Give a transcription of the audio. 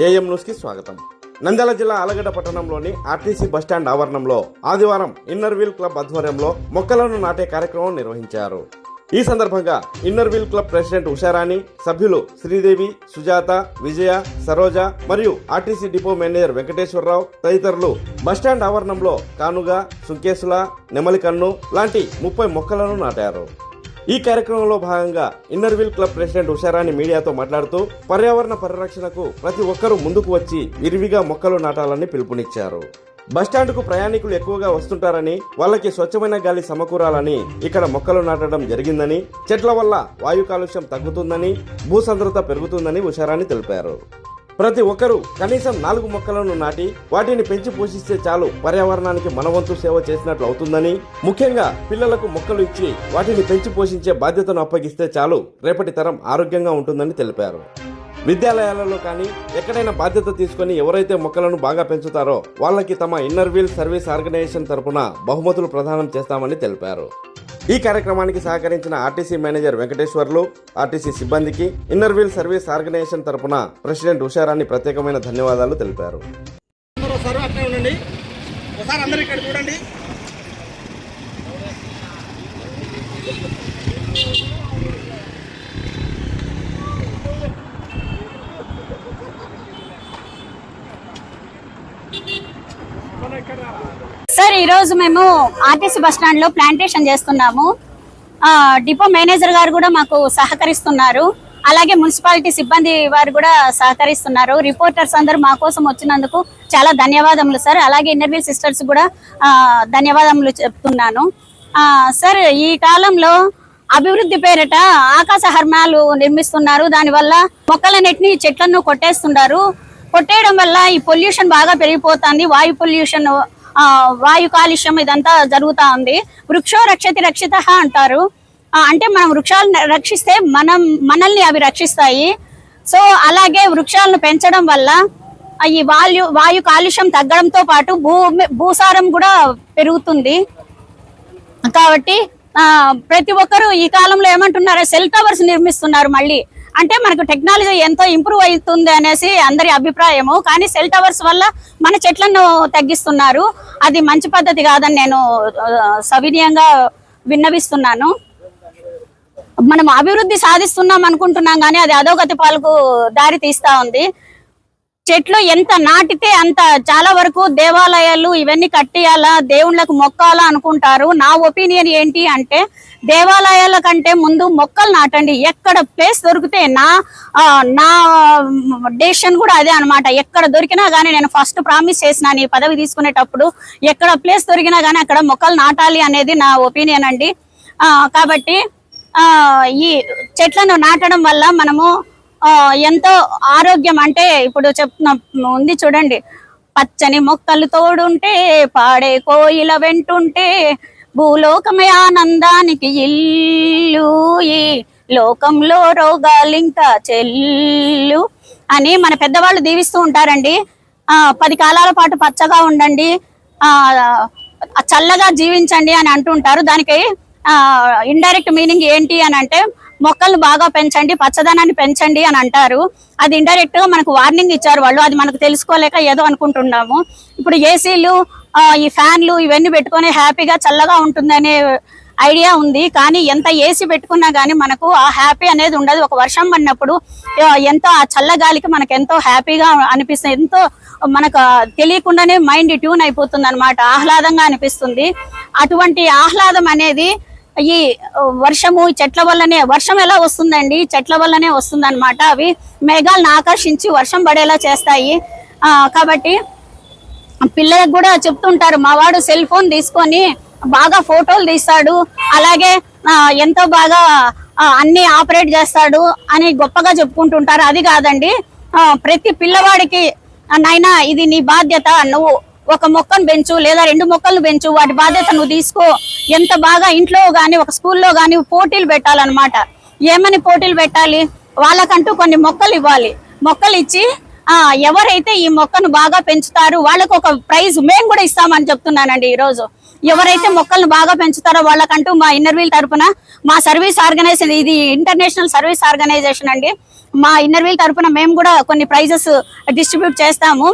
AM news కి స్వాగతం. నంద్యాల జిల్లా ఆలగడ్డ పట్టణంలోని ఆర్టీసీ బస్టాండ్ ఆవరణంలో ఆదివారం ఇన్నర్ వీల్ క్లబ్ ఆధ్వర్యంలో మొక్కలను నాటే కార్యక్రమం నిర్వహించారు. ఈ సందర్భంగా inner wheel club president Usharani, సభ్యులు శ్రీదేవి, సుజాత, విజయ, సరోజ మరియు ఆర్టీసీ డిపో మేనేజర్ వెంకటేశ్వరరావు తదితరులు బస్టాండ్ ఆవరణంలో కానుగ, సుంకేసుల, నెమలికన్ను లాంటి 30 మొక్కలను నాటారు. ఈ కార్యక్రమంలో భాగంగా inner wheel club president Usharani మీడియాతో మాట్లాడుతూ పర్యావరణ పరిరక్షణకు ప్రతి ఒక్కరూ ముందుకు వచ్చి విరివిగా మొక్కలు నాటాలని పిలుపునిచ్చారు. బస్టాండ్కు ప్రయాణికులు ఎక్కువగా వస్తుంటారని, వాళ్ళకి స్వచ్ఛమైన గాలి సమకూరాలని ఇక్కడ మొక్కలు నాటడం జరిగిందని, చెట్ల వల్ల వాయు కాలుష్యం తగ్గుతుందని, భూసాంద్రత పెరుగుతుందని ఉషారాణి తెలిపారు. ప్రతి ఒక్కరూ కనీసం 4 మొక్కలను నాటి వాటిని పెంచి పోషిస్తే చాలు పర్యావరణానికి మనవంతు సేవ చేసినట్లు అవుతుందని, ముఖ్యంగా పిల్లలకు మొక్కలు ఇచ్చి వాటిని పెంచి పోషించే బాధ్యతను అప్పగిస్తే చాలు రేపటి తరం ఆరోగ్యంగా ఉంటుందని తెలిపారు. విద్యాలయాలలో కానీ ఎక్కడైనా బాధ్యత తీసుకొని ఎవరైతే మొక్కలను బాగా పెంచుతారో వాళ్ళకి తమ ఇన్నర్ వీల్ సర్వీస్ ఆర్గనైజేషన్ తరపున బహుమతులు ప్రదానం చేస్తామని తెలిపారు. ఈ కార్యక్రమానికి సహకరించిన ఆర్టీసీ మేనేజర్ వెంకటేశ్వర్లు, ఆర్టీసీ సిబ్బందికి ఇన్నర్ వీల్ సర్వీస్ ఆర్గనైజేషన్ తరపున ప్రెసిడెంట్ ఉషారాణి ప్రత్యేకమైన ధన్యవాదాలు తెలిపారు. సార్, ఈరోజు మేము ఆర్టీసీ బస్ స్టాండ్ లో ప్లాంటేషన్ చేస్తున్నాము. డిపో మేనేజర్ గారు కూడా మాకు సహకరిస్తున్నారు. అలాగే మున్సిపాలిటీ సిబ్బంది వారు కూడా సహకరిస్తున్నారు. రిపోర్టర్స్ అందరూ మా కోసం వచ్చినందుకు చాలా ధన్యవాదములు సార్. అలాగే ఇన్నర్ వీల్ సిస్టర్స్ కూడా ధన్యవాదములు చెప్తున్నాను. సార్, ఈ కాలంలో అభివృద్ధి పేరిట ఆకాశ హర్మాలు నిర్మిస్తున్నారు. దానివల్ల మొక్కలన్నిటిని చెట్లను కొట్టేయడం వల్ల ఈ పొల్యూషన్ బాగా పెరిగిపోతుంది. వాయు పొల్యూషన్, వాయు కాలుష్యం ఇదంతా జరుగుతా ఉంది. వృక్షో రక్షతి రక్షిత అంటారు. అంటే మనం వృక్షాలను రక్షిస్తే మనల్ని అవి రక్షిస్తాయి. సో అలాగే వృక్షాలను పెంచడం వల్ల ఈ వాయు కాలుష్యం తగ్గడంతో పాటు భూసారం కూడా పెరుగుతుంది. కాబట్టి ప్రతి ఒక్కరూ ఈ కాలంలో ఏమంటున్నారు, సెల్ టవర్స్ నిర్మిస్తున్నారు. మళ్ళీ అంటే మనకు టెక్నాలజీ ఎంతో ఇంప్రూవ్ అవుతుంది అనేసి అందరి అభిప్రాయము. కానీ సెల్ టవర్స్ వల్ల మన చెట్లను తగ్గిస్తున్నారు. అది మంచి పద్ధతి కాదని నేను సవినయంగా విన్నవిస్తున్నాను. మనం అభివృద్ధి సాధిస్తున్నాం అనుకుంటున్నాం కానీ అది అధోగతి పాలకు దారి తీస్తా ఉంది. చెట్లు ఎంత నాటితే అంత చాలా వరకు దేవాలయాలు ఇవన్నీ కట్టియాలా, దేవుళ్ళకు మొక్కాలా అనుకుంటారు. నా ఒపీనియన్ ఏంటి అంటే, దేవాలయాల కంటే ముందు మొక్కలు నాటండి. ఎక్కడ ప్లేస్ దొరికితే నా డెసిషన్ కూడా అదే అనమాట. ఎక్కడ దొరికినా కానీ నేను ఫస్ట్ ప్రామిస్ చేసినాను ఈ పదవి తీసుకునేటప్పుడు, ఎక్కడ ప్లేస్ దొరికినా కానీ అక్కడ మొక్కలు నాటాలి అనేది నా ఒపీనియన్ అండి. కాబట్టి ఈ చెట్లను నాటడం వల్ల మనము ఎంతో ఆరోగ్యం, అంటే ఇప్పుడు చెప్తున్నా ఉంది చూడండి, పచ్చని మొక్కలు తోడుంటే పాడే కోయిల వెంటుంటే భూలోకమే ఆనందానికి ఇల్లు, ఈ లోకంలో రోగాలింకా చెల్లు అని మన పెద్దవాళ్ళు దీవిస్తూ ఉంటారండి. 10 కాలాల పాటు పచ్చగా ఉండండి, చల్లగా జీవించండి అని అంటుంటారు. దానికి ఇండైరెక్ట్ మీనింగ్ ఏంటి అని అంటే, మొక్కలు బాగా పెంచండి, పచ్చదనాన్ని పెంచండి అని అంటారు. అది ఇండైరెక్ట్ గా మనకు వార్నింగ్ ఇచ్చారు వాళ్ళు. అది మనకు తెలుసుకోలేక ఏదో అనుకుంటున్నాము. ఇప్పుడు ఏసీలు, ఈ ఫ్యాన్లు ఇవన్నీ పెట్టుకొని హ్యాపీగా చల్లగా ఉంటుందనే ఐడియా ఉంది. కానీ ఎంత ఏసీ పెట్టుకున్నా కానీ మనకు ఆ హ్యాపీ అనేది ఉండదు. ఒక వర్షం పడినప్పుడు ఎంతో ఆ చల్లగాలికి మనకు ఎంతో హ్యాపీగా అనిపిస్తుంది. ఎంతో మనకు తెలియకుండానే మైండ్ ట్యూన్ అయిపోతుంది అనమాట. ఆహ్లాదంగా అనిపిస్తుంది. అటువంటి ఆహ్లాదం అనేది ఈ వర్షము, చెట్ల వల్లనే, వర్షం ఎలా వస్తుందండి, చెట్ల వల్లనే వస్తుంది అనమాట. అవి మేఘాలను ఆకర్షించి వర్షం పడేలా చేస్తాయి. కాబట్టి పిల్లలకు కూడా చెప్తుంటారు, మా వాడు సెల్ ఫోన్ తీసుకొని బాగా ఫోటోలు తీస్తాడు, అలాగే ఎంతో బాగా అన్ని ఆపరేట్ చేస్తాడు అని గొప్పగా చెప్పుకుంటుంటారు. అది కాదండి, ప్రతి పిల్లవాడికి నాయనా ఇది నీ బాధ్యత, నువ్వు ఒక మొక్కను పెంచు లేదా 2 మొక్కలను పెంచు, వాటి బాధ్యత నువ్వు తీసుకో. ఎంత బాగా ఇంట్లో గాని ఒక స్కూల్లో గాని పోటీలు పెట్టాలన్నమాట. ఏమని పోటీలు పెట్టాలి, వాళ్ళకంటూ కొన్ని మొక్కలు ఇవ్వాలి. మొక్కలు ఇచ్చి ఎవరైతే ఈ మొక్కను బాగా పెంచుతారు వాళ్ళకు ఒక ప్రైజ్ మేము కూడా ఇస్తామని చెప్తున్నానండి. ఈరోజు ఎవరైతే మొక్కలను బాగా పెంచుతారో వాళ్ళకంటూ మా ఇన్నర్ వీల్ తరపున మా సర్వీస్ ఆర్గనైజేషన్, ఇది ఇంటర్నేషనల్ సర్వీస్ ఆర్గనైజేషన్ అండి, మా ఇన్నర్ వీల్ తరపున మేము కూడా కొన్ని ప్రైజెస్ డిస్ట్రిబ్యూట్ చేస్తాము.